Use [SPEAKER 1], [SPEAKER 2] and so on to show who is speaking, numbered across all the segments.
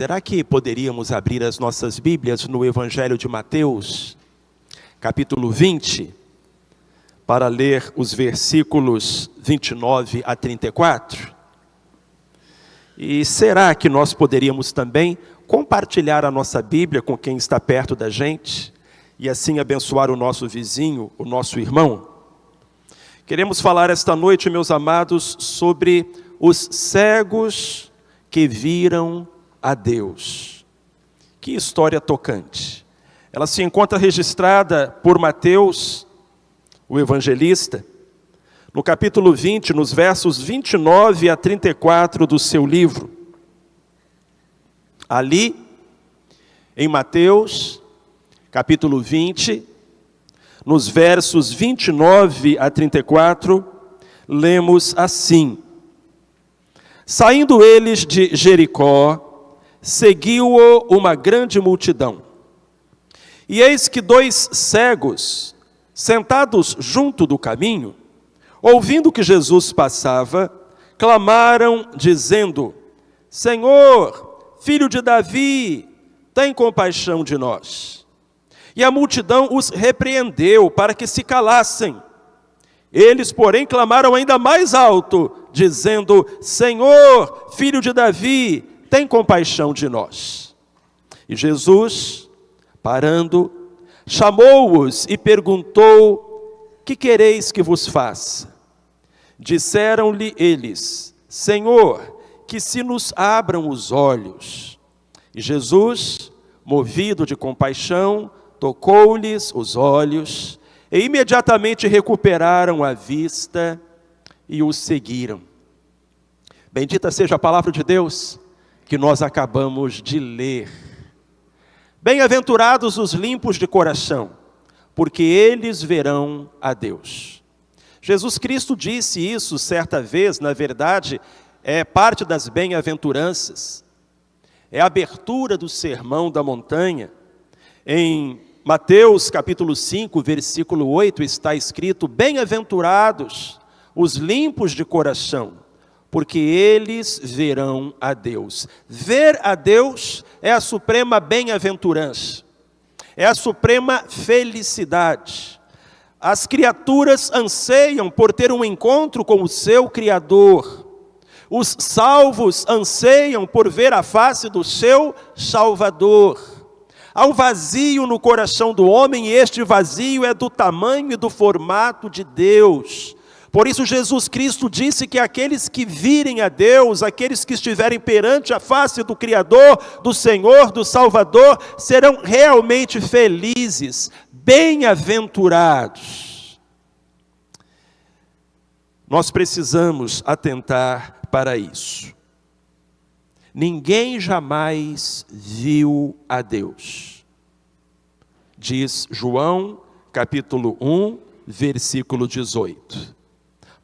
[SPEAKER 1] Será que poderíamos abrir as nossas Bíblias no Evangelho de Mateus, capítulo 20, para ler os versículos 29 a 34? E será que nós poderíamos também compartilhar a nossa Bíblia com quem está perto da gente e assim abençoar o nosso vizinho, o nosso irmão? Queremos falar esta noite, meus amados, sobre os cegos que viram a Deus. Que história tocante. Ela se encontra registrada por Mateus, o evangelista, no capítulo 20, nos versos 29 a 34 do seu livro. Ali, em Mateus, capítulo 20, nos versos 29 a 34, lemos assim: Saindo eles de Jericó, seguiu-o uma grande multidão. E eis que dois cegos, sentados junto do caminho, ouvindo que Jesus passava, clamaram, dizendo: Senhor, filho de Davi, tem compaixão de nós. E a multidão os repreendeu para que se calassem. Eles, porém, clamaram ainda mais alto, dizendo: Senhor, filho de Davi, tem compaixão de nós. E Jesus, parando, chamou-os e perguntou: Que quereis que vos faça? Disseram-lhe eles: Senhor, que se nos abram os olhos. E Jesus, movido de compaixão, tocou-lhes os olhos, e imediatamente recuperaram a vista e os seguiram. Bendita seja a palavra de Deus que nós acabamos de ler. Bem-aventurados os limpos de coração, porque eles verão a Deus. Jesus Cristo disse isso certa vez, na verdade, é parte das bem-aventuranças. É a abertura do Sermão da Montanha. Em Mateus capítulo 5, versículo 8, está escrito: Bem-aventurados os limpos de coração, porque eles verão a Deus. Ver a Deus é a suprema bem-aventurança, é a suprema felicidade. As criaturas anseiam por ter um encontro com o seu Criador. Os salvos anseiam por ver a face do seu Salvador. Há um vazio no coração do homem, e este vazio é do tamanho e do formato de Deus. Por isso Jesus Cristo disse que aqueles que virem a Deus, aqueles que estiverem perante a face do Criador, do Senhor, do Salvador, serão realmente felizes, bem-aventurados. Nós precisamos atentar para isso. Ninguém jamais viu a Deus. Diz João, capítulo 1, versículo 18.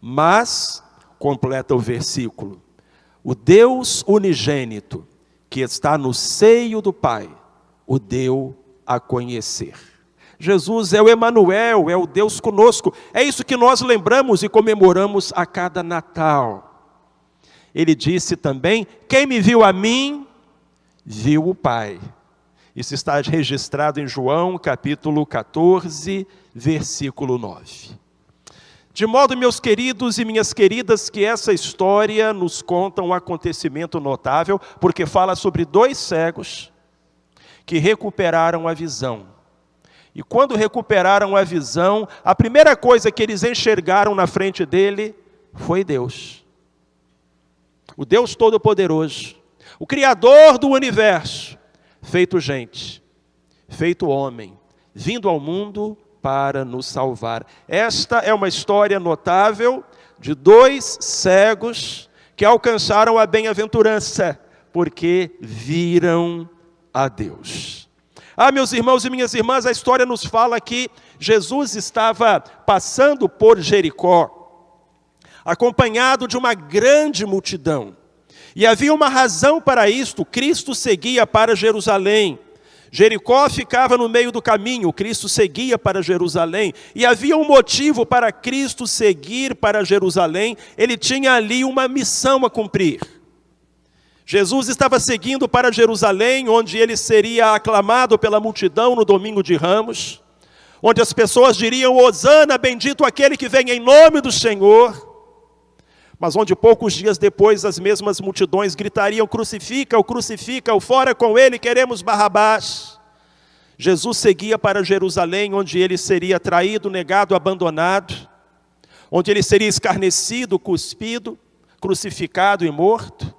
[SPEAKER 1] Mas, completa o versículo, o Deus unigênito, que está no seio do Pai, o deu a conhecer. Jesus é o Emanuel, é o Deus conosco. É isso que nós lembramos e comemoramos a cada Natal. Ele disse também: quem me viu a mim, viu o Pai. Isso está registrado em João, capítulo 14, versículo 9. De modo, meus queridos e minhas queridas, que essa história nos conta um acontecimento notável, porque fala sobre dois cegos que recuperaram a visão. E quando recuperaram a visão, a primeira coisa que eles enxergaram na frente dele foi Deus. O Deus Todo-Poderoso, o Criador do universo, feito gente, feito homem, vindo ao mundo para nos salvar. Esta é uma história notável de dois cegos que alcançaram a bem-aventurança, porque viram a Deus. Meus irmãos e minhas irmãs, a história nos fala que Jesus estava passando por Jericó, acompanhado de uma grande multidão. E havia uma razão para isto: Cristo seguia para Jerusalém. Jericó ficava no meio do caminho, Cristo seguia para Jerusalém. E havia um motivo para Cristo seguir para Jerusalém, ele tinha ali uma missão a cumprir. Jesus estava seguindo para Jerusalém, onde ele seria aclamado pela multidão no domingo de Ramos, onde as pessoas diriam: Hosana, bendito aquele que vem em nome do Senhor. Mas onde poucos dias depois as mesmas multidões gritariam: crucifica-o, crucifica-o, fora com ele, queremos Barrabás. Jesus seguia para Jerusalém, onde ele seria traído, negado, abandonado, onde ele seria escarnecido, cuspido, crucificado e morto,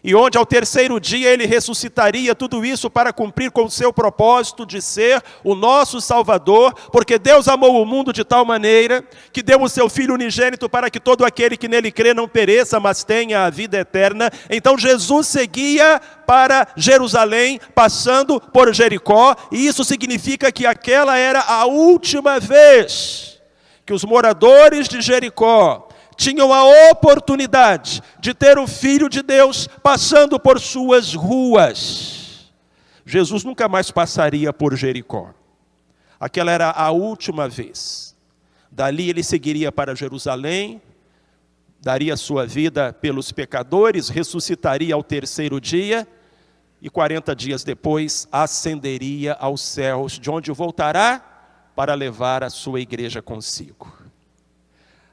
[SPEAKER 1] e onde ao terceiro dia ele ressuscitaria, tudo isso para cumprir com o seu propósito de ser o nosso Salvador, porque Deus amou o mundo de tal maneira que deu o seu Filho unigênito para que todo aquele que nele crê não pereça, mas tenha a vida eterna. Então Jesus seguia para Jerusalém, passando por Jericó, e isso significa que aquela era a última vez que os moradores de Jericó tinham a oportunidade de ter o Filho de Deus passando por suas ruas. Jesus nunca mais passaria por Jericó. Aquela era a última vez. Dali ele seguiria para Jerusalém, daria sua vida pelos pecadores, ressuscitaria ao terceiro dia, e 40 dias depois ascenderia aos céus, de onde voltará para levar a sua igreja consigo.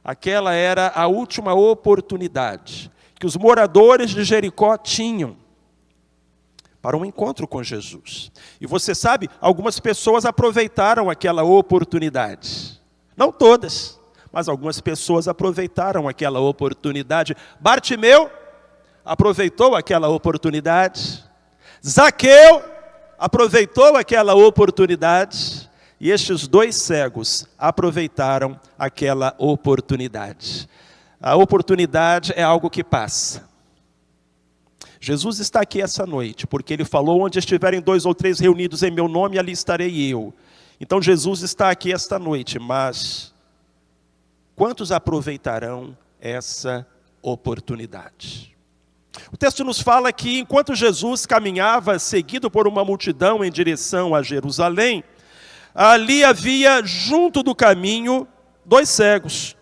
[SPEAKER 1] Aquela era a última oportunidade que os moradores de Jericó tinham para um encontro com Jesus. E você sabe, algumas pessoas aproveitaram aquela oportunidade. Não todas, mas algumas pessoas aproveitaram aquela oportunidade. Bartimeu aproveitou aquela oportunidade. Zaqueu aproveitou aquela oportunidade. E estes dois cegos aproveitaram aquela oportunidade. A oportunidade é algo que passa. Jesus está aqui essa noite, porque ele falou: onde estiverem 2 ou 3 reunidos em meu nome, ali estarei eu. Então Jesus está aqui esta noite, mas quantos aproveitarão essa oportunidade? O texto nos fala que enquanto Jesus caminhava, seguido por uma multidão em direção a Jerusalém, ali havia junto do caminho 2 cegos.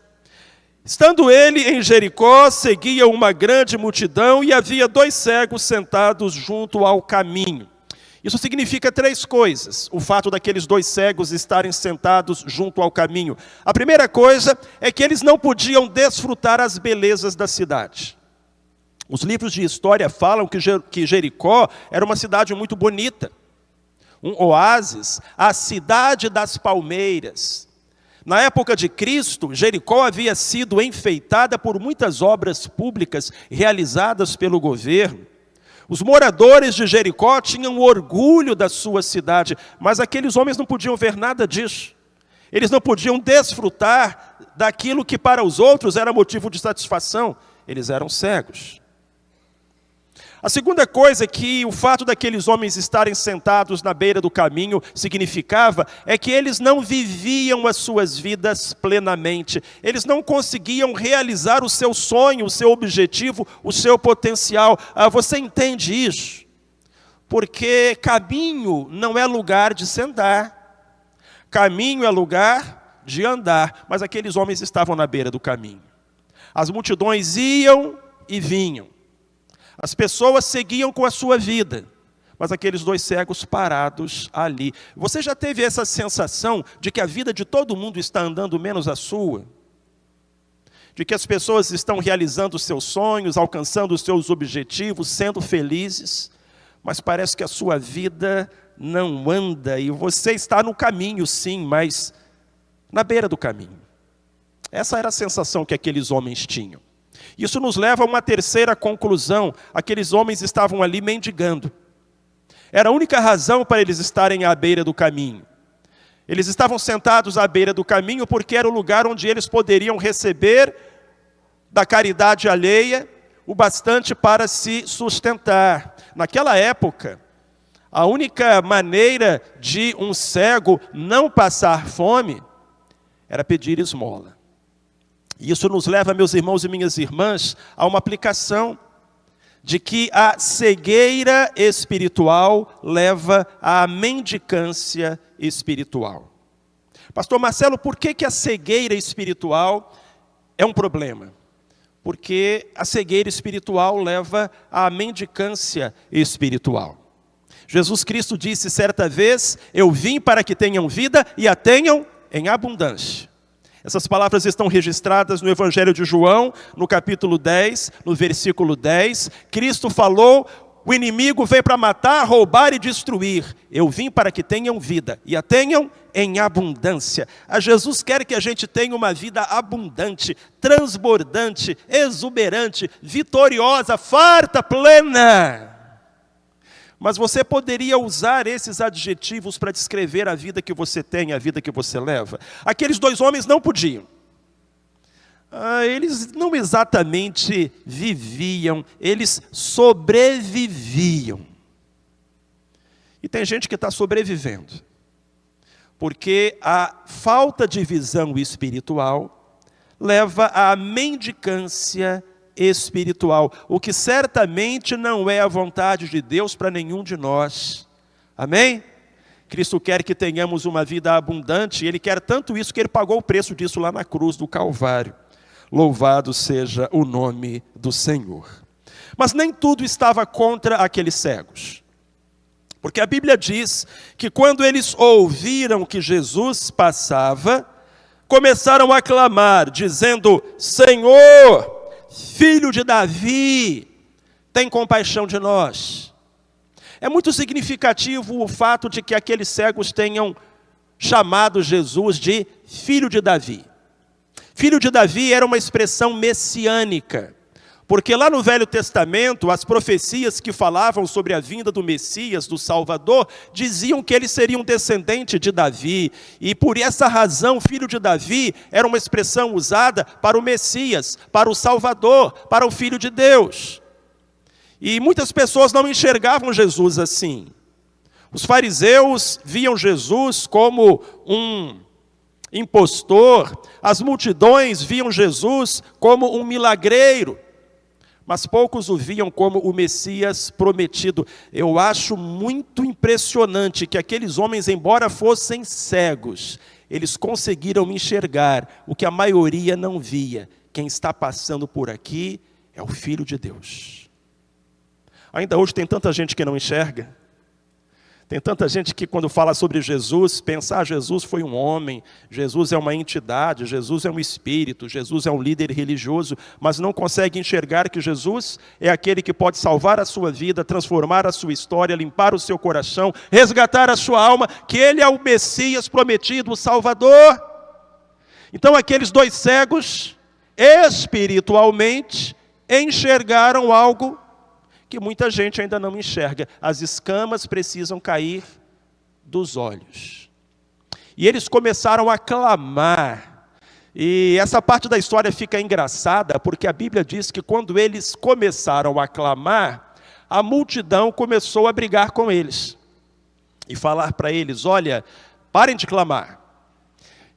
[SPEAKER 1] Estando ele em Jericó, seguia uma grande multidão e havia 2 cegos sentados junto ao caminho. Isso significa 3 coisas, o fato daqueles 2 cegos estarem sentados junto ao caminho. A primeira coisa é que eles não podiam desfrutar as belezas da cidade. Os livros de história falam que Jericó era uma cidade muito bonita, um oásis, a cidade das palmeiras. Na época de Cristo, Jericó havia sido enfeitada por muitas obras públicas realizadas pelo governo. Os moradores de Jericó tinham orgulho da sua cidade, mas aqueles homens não podiam ver nada disso. Eles não podiam desfrutar daquilo que para os outros era motivo de satisfação. Eles eram cegos. A segunda coisa que o fato daqueles homens estarem sentados na beira do caminho significava é que eles não viviam as suas vidas plenamente. Eles não conseguiam realizar o seu sonho, o seu objetivo, o seu potencial. Você entende isso? Porque caminho não é lugar de sentar. Caminho é lugar de andar. Mas aqueles homens estavam na beira do caminho. As multidões iam e vinham. As pessoas seguiam com a sua vida, mas aqueles 2 cegos parados ali. Você já teve essa sensação de que a vida de todo mundo está andando menos a sua? De que as pessoas estão realizando os seus sonhos, alcançando os seus objetivos, sendo felizes, mas parece que a sua vida não anda e você está no caminho, sim, mas na beira do caminho. Essa era a sensação que aqueles homens tinham. Isso nos leva a uma terceira conclusão. Aqueles homens estavam ali mendigando. Era a única razão para eles estarem à beira do caminho. Eles estavam sentados à beira do caminho porque era o lugar onde eles poderiam receber da caridade alheia o bastante para se sustentar. Naquela época, a única maneira de um cego não passar fome era pedir esmola. Isso nos leva, meus irmãos e minhas irmãs, a uma aplicação de que a cegueira espiritual leva à mendicância espiritual. Pastor Marcelo, por que a cegueira espiritual é um problema? Porque a cegueira espiritual leva à mendicância espiritual. Jesus Cristo disse certa vez: eu vim para que tenham vida e a tenham em abundância. Essas palavras estão registradas no Evangelho de João, no capítulo 10, no versículo 10. Cristo falou: o inimigo veio para matar, roubar e destruir. Eu vim para que tenham vida e a tenham em abundância. A Jesus quer que a gente tenha uma vida abundante, transbordante, exuberante, vitoriosa, farta, plena. Mas você poderia usar esses adjetivos para descrever a vida que você tem, a vida que você leva? Aqueles dois homens não podiam. Eles não exatamente viviam, eles sobreviviam. E tem gente que está sobrevivendo, porque a falta de visão espiritual leva à mendicância espiritual, o que certamente não é a vontade de Deus para nenhum de nós. Amém? Cristo quer que tenhamos uma vida abundante, e Ele quer tanto isso que Ele pagou o preço disso lá na cruz do Calvário. Louvado seja o nome do Senhor. Mas nem tudo estava contra aqueles cegos. Porque a Bíblia diz que quando eles ouviram que Jesus passava, começaram a clamar, dizendo: Senhor, Filho de Davi, tem compaixão de nós. É muito significativo o fato de que aqueles cegos tenham chamado Jesus de Filho de Davi. Filho de Davi era uma expressão messiânica, porque lá no Velho Testamento, as profecias que falavam sobre a vinda do Messias, do Salvador, diziam que ele seria um descendente de Davi, e por essa razão, Filho de Davi era uma expressão usada para o Messias, para o Salvador, para o Filho de Deus. E muitas pessoas não enxergavam Jesus assim. Os fariseus viam Jesus como um impostor, as multidões viam Jesus como um milagreiro, mas poucos o viam como o Messias prometido. Eu acho muito impressionante que aqueles homens, embora fossem cegos, eles conseguiram enxergar o que a maioria não via. Quem está passando por aqui é o Filho de Deus. Ainda hoje tem tanta gente que não enxerga. Tem tanta gente que quando fala sobre Jesus, pensa: Jesus foi um homem, Jesus é uma entidade, Jesus é um espírito, Jesus é um líder religioso, mas não consegue enxergar que Jesus é aquele que pode salvar a sua vida, transformar a sua história, limpar o seu coração, resgatar a sua alma, que Ele é o Messias prometido, o Salvador. Então aqueles dois cegos, espiritualmente, enxergaram algo que muita gente ainda não enxerga. As escamas precisam cair dos olhos. E eles começaram a clamar. E essa parte da história fica engraçada, porque a Bíblia diz que quando eles começaram a clamar, a multidão começou a brigar com eles. E falar para eles: olha, parem de clamar.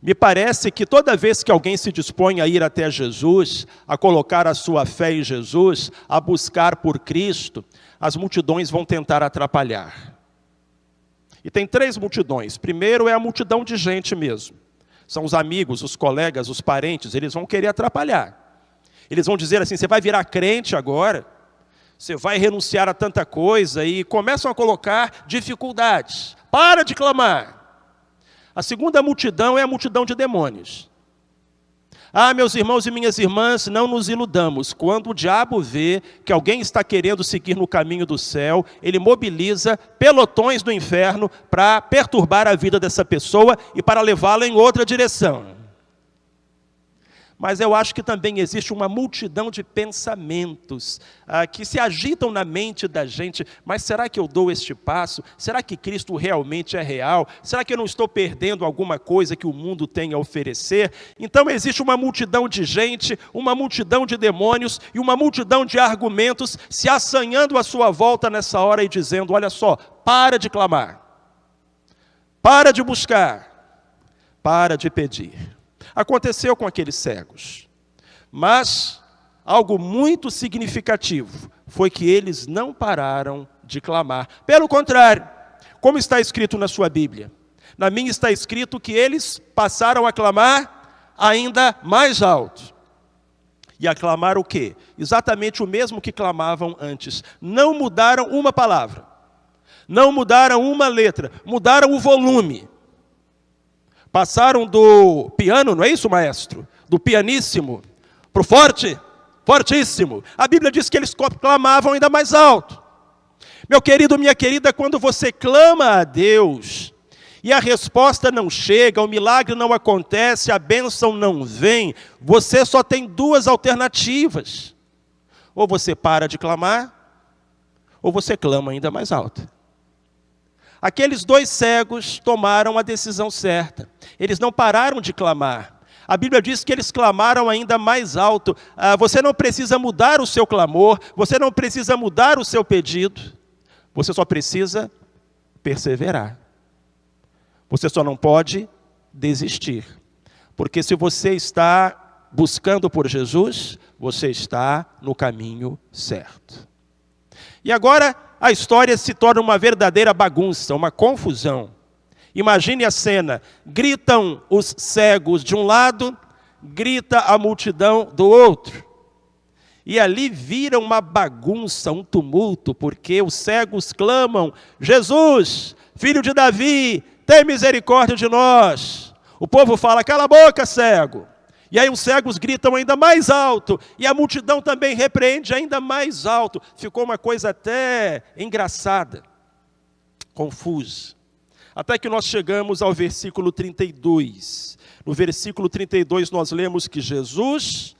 [SPEAKER 1] Me parece que toda vez que alguém se dispõe a ir até Jesus, a colocar a sua fé em Jesus, a buscar por Cristo, as multidões vão tentar atrapalhar. E tem três multidões. Primeiro é a multidão de gente mesmo. São os amigos, os colegas, os parentes, eles vão querer atrapalhar. Eles vão dizer assim: você vai virar crente agora? Você vai renunciar a tanta coisa? E começam a colocar dificuldades. Para de clamar. A segunda multidão é a multidão de demônios. Meus irmãos e minhas irmãs, não nos iludamos. Quando o diabo vê que alguém está querendo seguir no caminho do céu, ele mobiliza pelotões do inferno para perturbar a vida dessa pessoa e para levá-la em outra direção. Mas eu acho que também existe uma multidão de pensamentos que se agitam na mente da gente. Mas será que eu dou este passo? Será que Cristo realmente é real? Será que eu não estou perdendo alguma coisa que o mundo tem a oferecer? Então existe uma multidão de gente, uma multidão de demônios e uma multidão de argumentos se assanhando à sua volta nessa hora e dizendo: olha só, para de clamar, para de buscar, para de pedir. Aconteceu com aqueles cegos, mas algo muito significativo foi que eles não pararam de clamar. Pelo contrário, como está escrito na sua Bíblia? Na minha está escrito que eles passaram a clamar ainda mais alto. e a clamar o quê? Exatamente o mesmo que clamavam antes. Não mudaram uma palavra, não mudaram uma letra, mudaram o volume. Passaram do piano, não é isso, maestro? Do pianíssimo para o forte, fortíssimo. A Bíblia diz que eles clamavam ainda mais alto. Meu querido, minha querida, quando você clama a Deus e a resposta não chega, o milagre não acontece, a bênção não vem, você só tem duas alternativas. Ou você para de clamar, ou você clama ainda mais alto. Aqueles dois cegos tomaram a decisão certa. Eles não pararam de clamar. A Bíblia diz que eles clamaram ainda mais alto. Você não precisa mudar o seu clamor, você não precisa mudar o seu pedido, você só precisa perseverar. Você só não pode desistir. Porque se você está buscando por Jesus, você está no caminho certo. E agora a história se torna uma verdadeira bagunça, uma confusão. Imagine a cena, gritam os cegos de um lado, grita a multidão do outro. E ali vira uma bagunça, um tumulto, porque os cegos clamam: Jesus, filho de Davi, tem misericórdia de nós. O povo fala: cala a boca, cego. E aí os cegos gritam ainda mais alto, e a multidão também repreende ainda mais alto. Ficou uma coisa até engraçada, confusa. Até que nós chegamos ao versículo 32. No versículo 32 nós lemos que Jesus,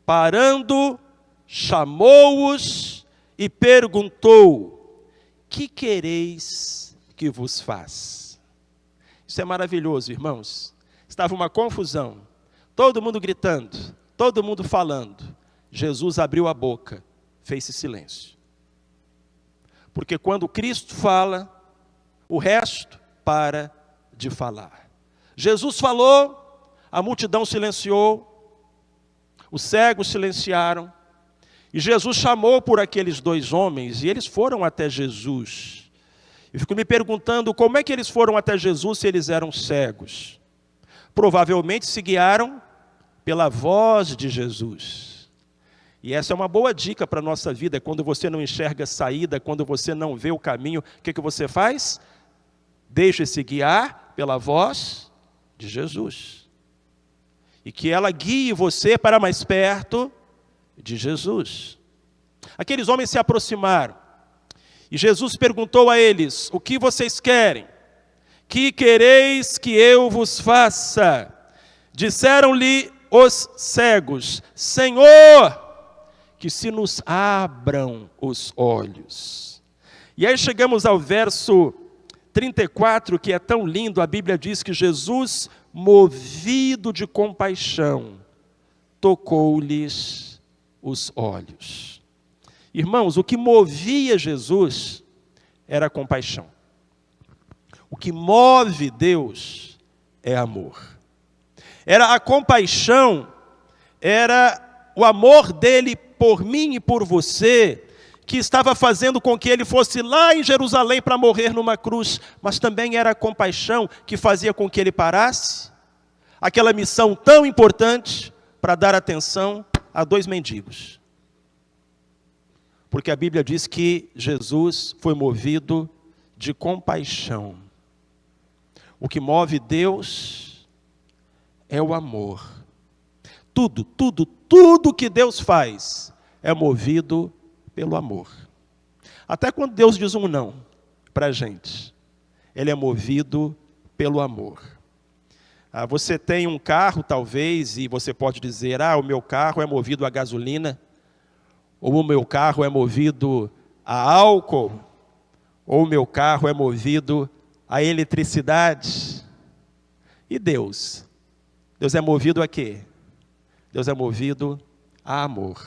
[SPEAKER 1] parando, chamou-os e perguntou: que quereis que vos faça? Isso é maravilhoso, irmãos. Estava uma confusão. Todo mundo gritando, todo mundo falando. Jesus abriu a boca, fez silêncio. Porque quando Cristo fala, o resto para de falar. Jesus falou, a multidão silenciou, os cegos silenciaram, e Jesus chamou por aqueles dois homens, e eles foram até Jesus. Eu fico me perguntando como é que eles foram até Jesus se eles eram cegos. Provavelmente se guiaram pela voz de Jesus. E essa é uma boa dica para a nossa vida. Quando você não enxerga saída, quando você não vê o caminho, o que você faz? Deixe-se guiar pela voz de Jesus. E que ela guie você para mais perto de Jesus. Aqueles homens se aproximaram. E Jesus perguntou a eles: o que vocês querem? Que quereis que eu vos faça? Disseram-lhe os cegos: Senhor, que se nos abram os olhos. E aí chegamos ao verso 34, que é tão lindo. A Bíblia diz que Jesus, movido de compaixão, tocou-lhes os olhos. Irmãos, o que movia Jesus era a compaixão. O que move Deus é amor. Era a compaixão, era o amor dele por mim e por você, que estava fazendo com que ele fosse lá em Jerusalém para morrer numa cruz, mas também era a compaixão que fazia com que ele parasse aquela missão tão importante para dar atenção a dois mendigos. Porque a Bíblia diz que Jesus foi movido de compaixão. O que move Deus é o amor. Tudo que Deus faz é movido pelo amor. Até quando Deus diz um não para a gente, Ele é movido pelo amor. Você tem um carro, talvez, e você pode dizer: o meu carro é movido a gasolina, ou o meu carro é movido a álcool, ou o meu carro é movido a eletricidade. E Deus? Deus é movido a quê? Deus é movido a amor.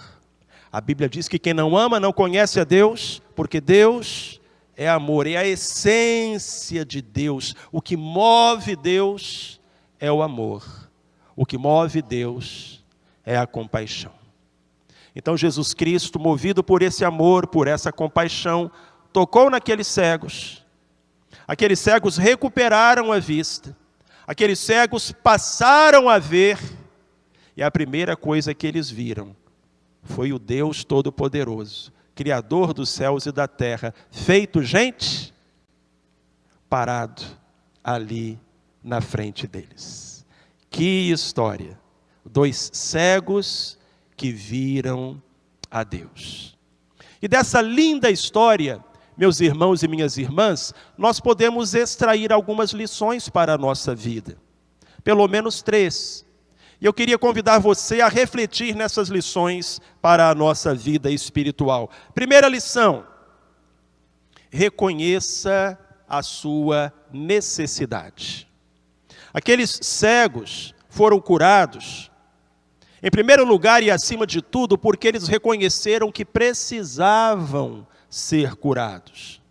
[SPEAKER 1] A Bíblia diz que quem não ama não conhece a Deus, porque Deus é amor. É a essência de Deus. O que move Deus é o amor. O que move Deus é a compaixão. Então Jesus Cristo, movido por esse amor, por essa compaixão, tocou naqueles cegos. Aqueles cegos recuperaram a vista. Aqueles cegos passaram a ver. E a primeira coisa que eles viram foi o Deus Todo-Poderoso, Criador dos céus e da terra, feito gente, parado ali na frente deles. Que história! 2 cegos que viram a Deus. E dessa linda história, meus irmãos e minhas irmãs, nós podemos extrair algumas lições para a nossa vida. Pelo menos 3. E eu queria convidar você a refletir nessas lições para a nossa vida espiritual. Primeira lição: reconheça a sua necessidade. Aqueles cegos foram curados, em primeiro lugar e acima de tudo, porque eles reconheceram que precisavam ser curados.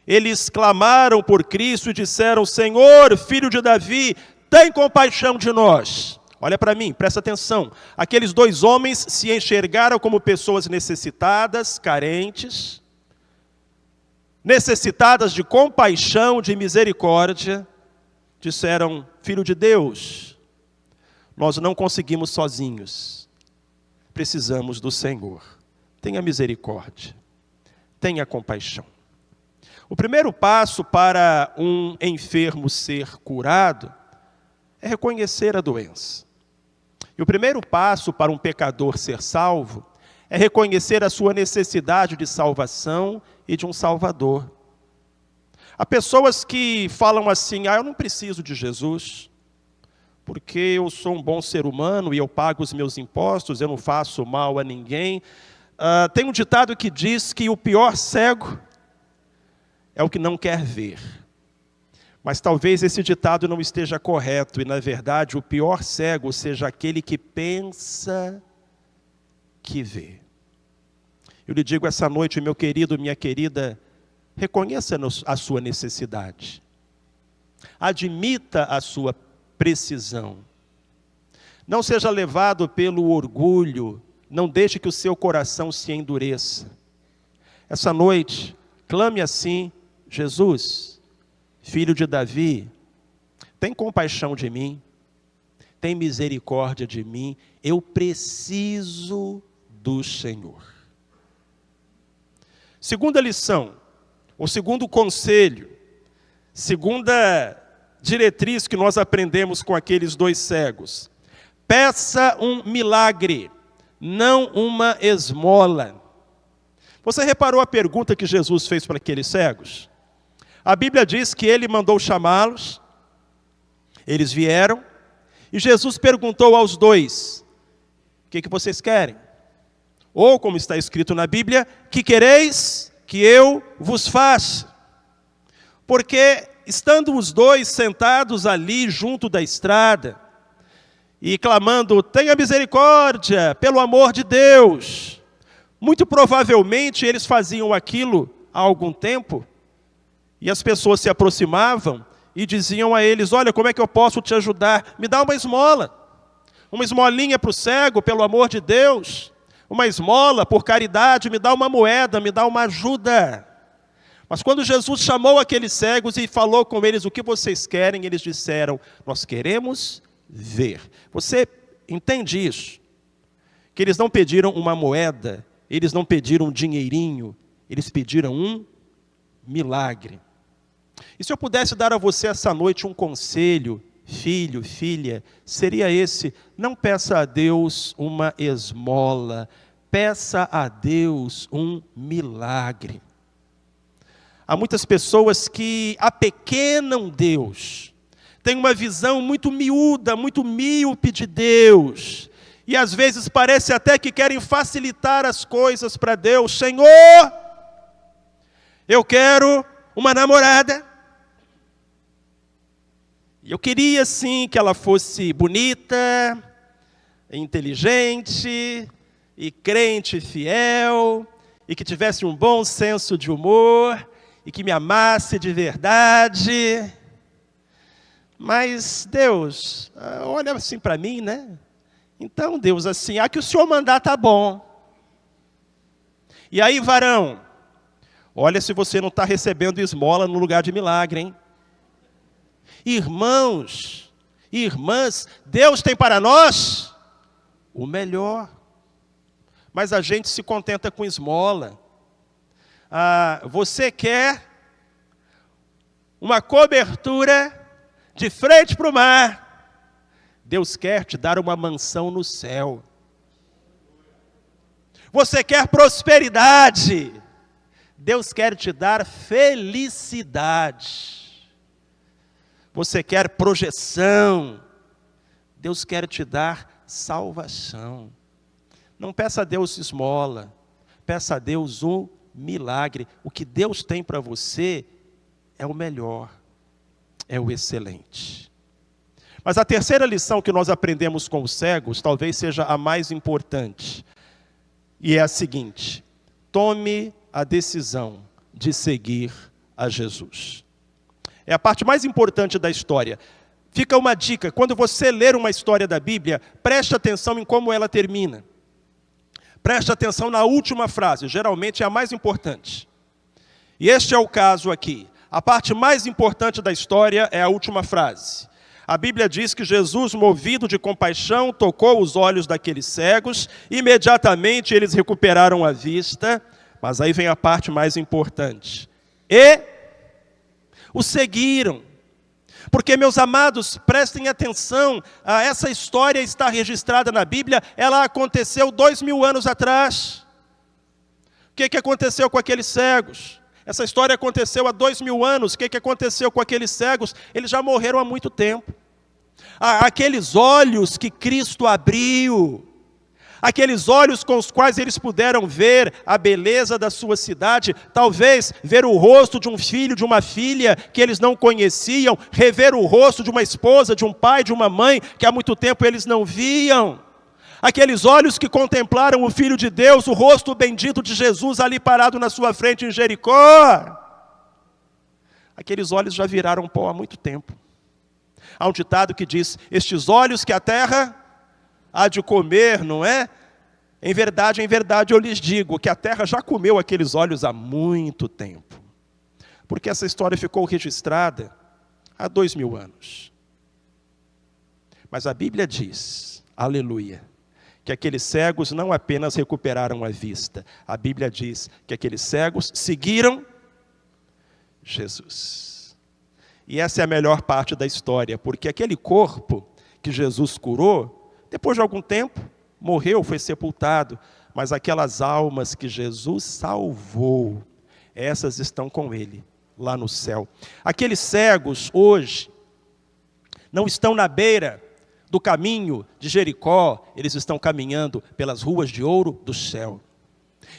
[SPEAKER 1] Eles clamaram por Cristo e disseram: Senhor, filho de Davi, tem compaixão de nós. Olha para mim, presta atenção. Aqueles 2 homens se enxergaram como pessoas necessitadas, carentes, necessitadas de compaixão, de misericórdia. Disseram: Filho de Deus, nós não conseguimos sozinhos, precisamos do Senhor. Tenha misericórdia, tenha compaixão. O primeiro passo para um enfermo ser curado é reconhecer a doença. E o primeiro passo para um pecador ser salvo é reconhecer a sua necessidade de salvação e de um Salvador. Há pessoas que falam assim: eu não preciso de Jesus, porque eu sou um bom ser humano e eu pago os meus impostos, eu não faço mal a ninguém. Tem um ditado que diz que o pior cego é o que não quer ver. Mas talvez esse ditado não esteja correto, e na verdade o pior cego seja aquele que pensa que vê. Eu lhe digo essa noite, meu querido, minha querida, reconheça a sua necessidade. Admita a sua precisão. Não seja levado pelo orgulho, não deixe que o seu coração se endureça. Essa noite, clame assim: Jesus, filho de Davi, tem compaixão de mim, tem misericórdia de mim, eu preciso do Senhor. Segunda lição, o segundo conselho, segunda diretriz que nós aprendemos com aqueles 2 cegos: peça um milagre, não uma esmola. Você reparou a pergunta que Jesus fez para aqueles cegos? A Bíblia diz que ele mandou chamá-los, eles vieram, e Jesus perguntou aos 2, o que vocês querem? Ou, como está escrito na Bíblia, que quereis que eu vos faça? Porque, estando os 2 sentados ali junto da estrada, e clamando: tenha misericórdia, pelo amor de Deus, muito provavelmente eles faziam aquilo há algum tempo, e as pessoas se aproximavam e diziam a eles: olha, como é que eu posso te ajudar? Me dá uma esmola, uma esmolinha para o cego, pelo amor de Deus, uma esmola por caridade, me dá uma moeda, me dá uma ajuda. Mas quando Jesus chamou aqueles cegos e falou com eles: o que vocês querem? Eles disseram: nós queremos ver. Você entende isso? Que eles não pediram uma moeda, eles não pediram um dinheirinho, eles pediram um milagre. E se eu pudesse dar a você essa noite um conselho, filho, filha, seria esse: não peça a Deus uma esmola, peça a Deus um milagre. Há muitas pessoas que apequenam Deus, têm uma visão muito miúda, muito míope de Deus, e às vezes parece até que querem facilitar as coisas para Deus. Senhor, eu quero uma namorada, eu queria sim que ela fosse bonita, inteligente, e crente fiel, e que tivesse um bom senso de humor, e que me amasse de verdade. Mas Deus, olha assim para mim, né? Então Deus, assim, que o Senhor mandar tá bom. E aí, varão, olha se você não está recebendo esmola no lugar de milagre, hein? Irmãos, irmãs, Deus tem para nós o melhor. mas a gente se contenta com esmola. Você quer uma cobertura de frente para o mar. Deus quer te dar uma mansão no céu. Você quer prosperidade. Deus quer te dar felicidade. Você quer projeção. Deus quer te dar salvação. Não peça a Deus esmola. Peça a Deus um milagre. O que Deus tem para você é o melhor. É o excelente. Mas a terceira lição que nós aprendemos com os cegos, talvez seja a mais importante. E é a seguinte: tome a decisão de seguir a Jesus. É a parte mais importante da história. Fica uma dica: quando você ler uma história da Bíblia, preste atenção em como ela termina. Preste atenção na última frase, geralmente é a mais importante. E este é o caso aqui. A parte mais importante da história é a última frase. A Bíblia diz que Jesus, movido de compaixão, tocou os olhos daqueles cegos, imediatamente eles recuperaram a vista, mas aí vem a parte mais importante. E o seguiram. Porque, meus amados, prestem atenção, essa história está registrada na Bíblia, ela aconteceu 2000 anos atrás. O que aconteceu com aqueles cegos? Essa história aconteceu há 2000 anos. O que aconteceu com aqueles cegos? Eles já morreram há muito tempo. Aqueles olhos que Cristo abriu, aqueles olhos com os quais eles puderam ver a beleza da sua cidade, talvez ver o rosto de um filho, de uma filha que eles não conheciam, rever o rosto de uma esposa, de um pai, de uma mãe que há muito tempo eles não viam. Aqueles olhos que contemplaram o Filho de Deus, o rosto bendito de Jesus ali parado na sua frente em Jericó. Aqueles olhos já viraram pó há muito tempo. Há um ditado que diz: estes olhos que a terra há de comer, não é? Em verdade eu lhes digo que a terra já comeu aqueles olhos há muito tempo. Porque essa história ficou registrada há 2000 anos. Mas a Bíblia diz, aleluia, que aqueles cegos não apenas recuperaram a vista. A Bíblia diz que aqueles cegos seguiram Jesus. E essa é a melhor parte da história, porque aquele corpo que Jesus curou, depois de algum tempo, morreu, foi sepultado. Mas aquelas almas que Jesus salvou, essas estão com Ele, lá no céu. Aqueles cegos, hoje, não estão na beira do caminho de Jericó, eles estão caminhando pelas ruas de ouro do céu.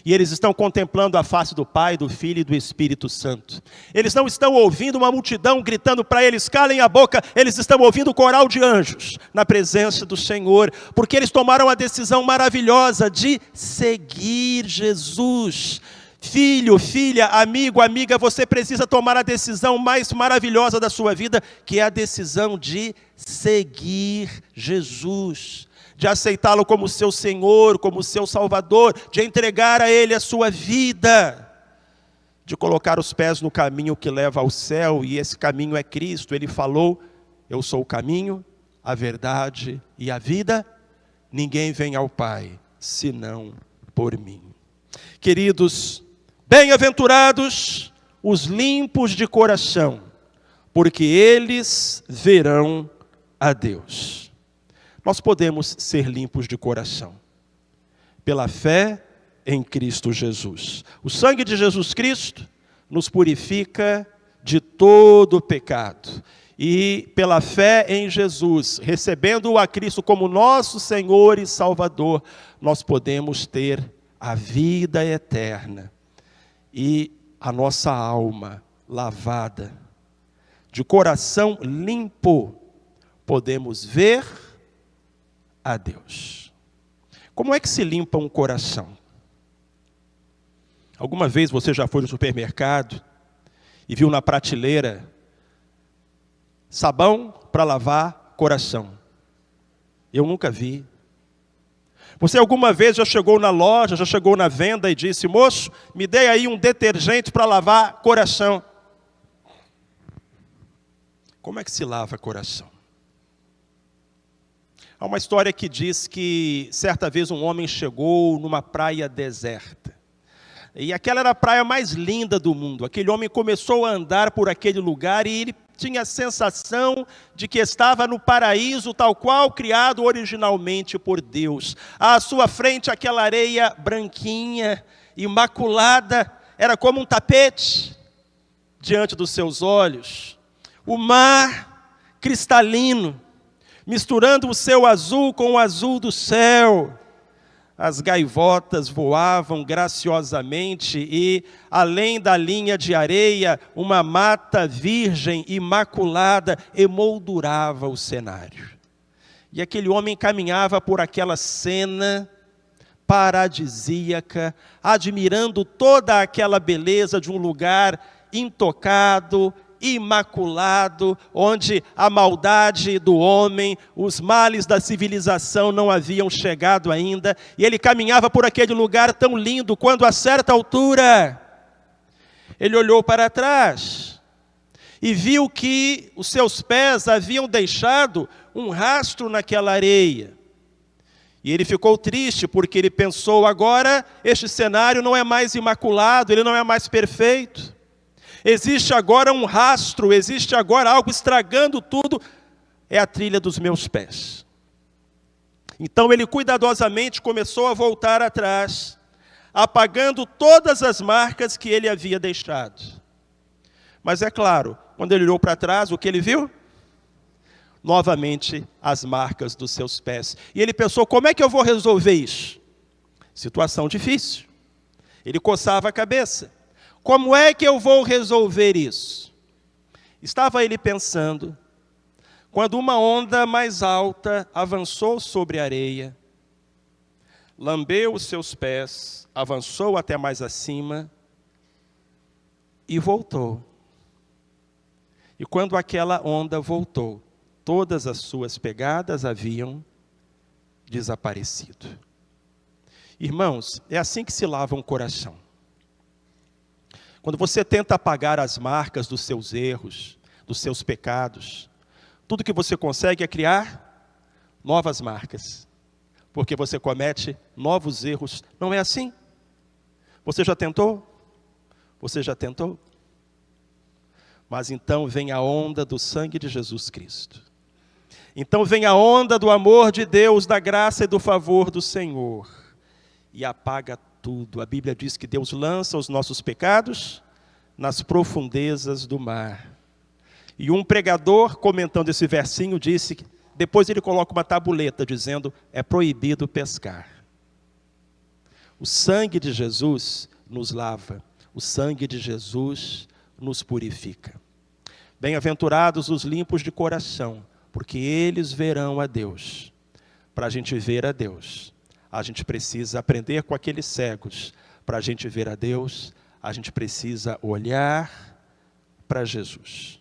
[SPEAKER 1] E eles estão contemplando a face do Pai, do Filho e do Espírito Santo. Eles não estão ouvindo uma multidão gritando para eles: calem a boca. Eles estão ouvindo o coral de anjos na presença do Senhor, porque eles tomaram a decisão maravilhosa de seguir Jesus. Filho, filha, amigo, amiga, você precisa tomar a decisão mais maravilhosa da sua vida, que é a decisão de seguir Jesus, de aceitá-lo como seu Senhor, como seu Salvador, de entregar a Ele a sua vida, de colocar os pés no caminho que leva ao céu, e esse caminho é Cristo. Ele falou: eu sou o caminho, a verdade e a vida, ninguém vem ao Pai, senão por mim. Queridos, bem-aventurados os limpos de coração, porque eles verão a Deus. Nós podemos ser limpos de coração, pela fé em Cristo Jesus. O sangue de Jesus Cristo nos purifica de todo pecado. E pela fé em Jesus, recebendo a Cristo como nosso Senhor e Salvador, nós podemos ter a vida eterna e a nossa alma lavada, de coração limpo, podemos ver a Deus. Como é que se limpa um coração? Alguma vez você já foi no supermercado e viu na prateleira sabão para lavar coração? Eu nunca vi. Você alguma vez já chegou na loja, já chegou na venda e disse: moço, me dê aí um detergente para lavar coração. Como é que se lava coração? Há uma história que diz que certa vez um homem chegou numa praia deserta. E aquela era a praia mais linda do mundo. Aquele homem começou a andar por aquele lugar e ele tinha a sensação de que estava no paraíso tal qual criado originalmente por Deus. À sua frente aquela areia branquinha, imaculada, era como um tapete diante dos seus olhos. O mar cristalino, misturando o céu azul com o azul do céu. As gaivotas voavam graciosamente e, além da linha de areia, uma mata virgem imaculada emoldurava o cenário. E aquele homem caminhava por aquela cena paradisíaca, admirando toda aquela beleza de um lugar intocado, imaculado, onde a maldade do homem, os males da civilização não haviam chegado ainda, e ele caminhava por aquele lugar tão lindo, quando a certa altura, ele olhou para trás, e viu que os seus pés haviam deixado um rastro naquela areia, e ele ficou triste, porque ele pensou, agora este cenário não é mais imaculado, ele não é mais perfeito, existe agora um rastro, existe agora algo estragando tudo, é a trilha dos meus pés. Então ele cuidadosamente começou a voltar atrás, apagando todas as marcas que ele havia deixado. Mas é claro, quando ele olhou para trás, o que ele viu? Novamente as marcas dos seus pés. E ele pensou, como é que eu vou resolver isso? Situação difícil. Ele coçava a cabeça. Como é que eu vou resolver isso? Estava ele pensando, quando uma onda mais alta avançou sobre a areia, lambeu os seus pés, avançou até mais acima e voltou. E quando aquela onda voltou, todas as suas pegadas haviam desaparecido. Irmãos, é assim que se lava um coração. Quando você tenta apagar as marcas dos seus erros, dos seus pecados, tudo que você consegue é criar novas marcas, porque você comete novos erros. Não é assim? Você já tentou? Você já tentou? Mas então vem a onda do sangue de Jesus Cristo. Então vem a onda do amor de Deus, da graça e do favor do Senhor, e apaga tudo. A Bíblia diz que Deus lança os nossos pecados nas profundezas do mar. E um pregador, comentando esse versinho, disse que depois ele coloca uma tabuleta dizendo, é proibido pescar. O sangue de Jesus nos lava, o sangue de Jesus nos purifica. Bem-aventurados os limpos de coração, porque eles verão a Deus. Para a gente ver a Deus, a gente precisa aprender com aqueles cegos. Para a gente ver a Deus, a gente precisa olhar para Jesus.